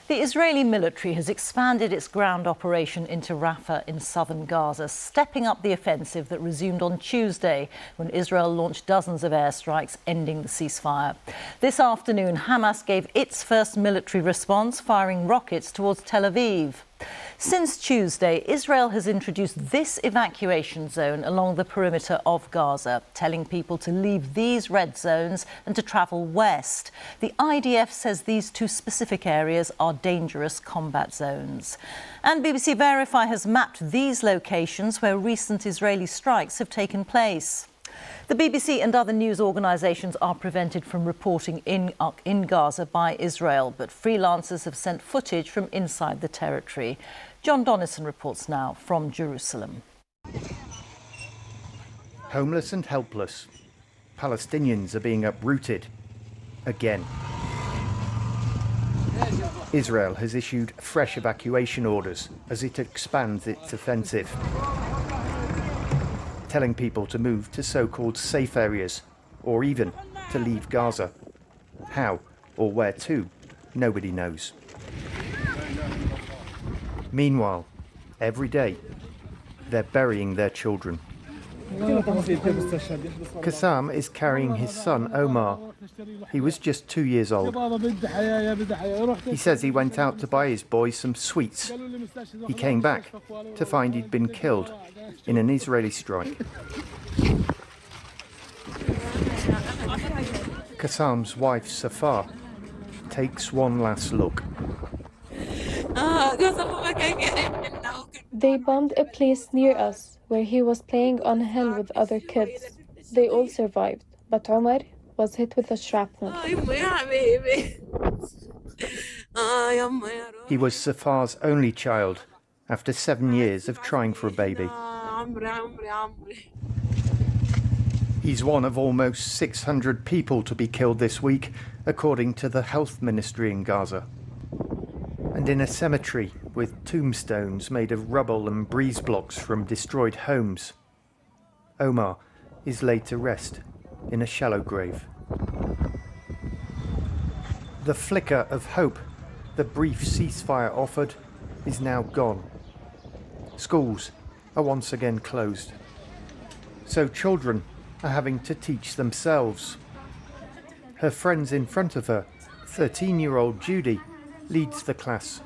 The Israeli military has expanded its ground operation into Rafah in southern Gaza, stepping up the offensive that resumed on Tuesday when Israel launched dozens of airstrikes, ending the ceasefire. This afternoon, Hamas gave its first military response, firing rockets towards Tel Aviv. Since Tuesday, Israel has introduced this evacuation zone along the perimeter of Gaza, telling people to leave these red zones and to travel west. The IDF says these two specific areas are dangerous combat zones. And BBC Verify has mapped these locations where recent Israeli strikes have taken place. The BBC and other news organisations are prevented from reporting in Gaza by Israel, but freelancers have sent footage from inside the territory. Jon Donnison reports now from Jerusalem. Homeless and helpless, Palestinians are being uprooted again. Israel has issued fresh evacuation orders as it expands its offensive, telling people to move to so-called safe areas or even to leave Gaza. How or where to, nobody knows. Meanwhile, every day, they're burying their children. Kassam is carrying his son, Omar. He was just 2 years old. He says he went out to buy his boy some sweets. He came back to find he'd been killed in an Israeli strike. Kassam's wife, Safar, takes one last look. They bombed a place near us where he was playing on a hill with other kids. They all survived, but Omar was hit with a shrapnel. He was Safar's only child after 7 years of trying for a baby. He's one of almost 600 people to be killed this week, according to the health ministry in Gaza. And in a cemetery with tombstones made of rubble and breeze blocks from destroyed homes, Omar is laid to rest in a shallow grave. The flicker of hope the brief ceasefire offered is now gone. Schools are once again closed, so children are having to teach themselves. Her friends in front of her, 13-year-old Judy, leads the class.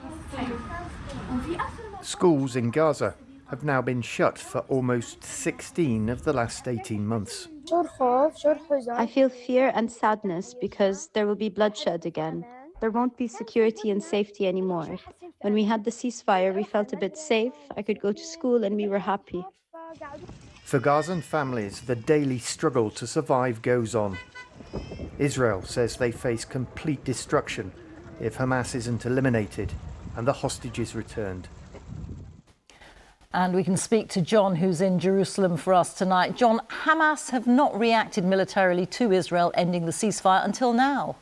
Schools in Gaza have now been shut for almost 16 of the last 18 months. I feel fear and sadness because there will be bloodshed again. There won't be security and safety anymore. When we had the ceasefire, we felt a bit safe. I could go to school and we were happy. For Gazan families, the daily struggle to survive goes on. Israel says they face complete destruction if Hamas isn't eliminated and the hostages returned. And we can speak to Jon, who's in Jerusalem for us tonight. Jon, Hamas have not reacted militarily to Israel ending the ceasefire until now.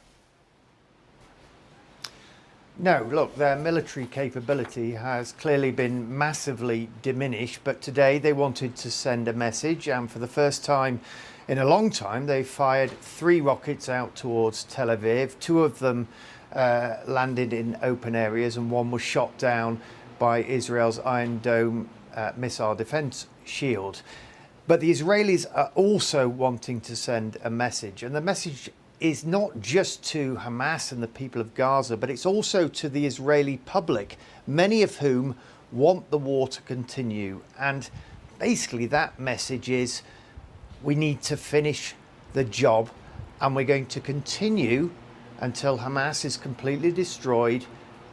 No, look, their military capability has clearly been massively diminished, but today they wanted to send a message, and for the first time in a long time, they fired 3 rockets out towards Tel Aviv. 2 of them landed in open areas, and 1 was shot down by Israel's Iron Dome missile defense shield. But the Israelis are also wanting to send a message, and the message is not just to Hamas and the people of Gaza, but it's also to the Israeli public, many of whom want the war to continue. And basically that message is, we need to finish the job, and we're going to continue until Hamas is completely destroyed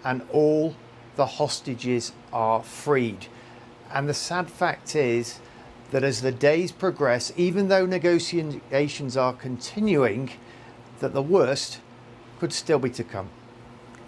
and all the hostages are freed. And the sad fact is that as the days progress, even though negotiations are continuing, that the worst could still be to come.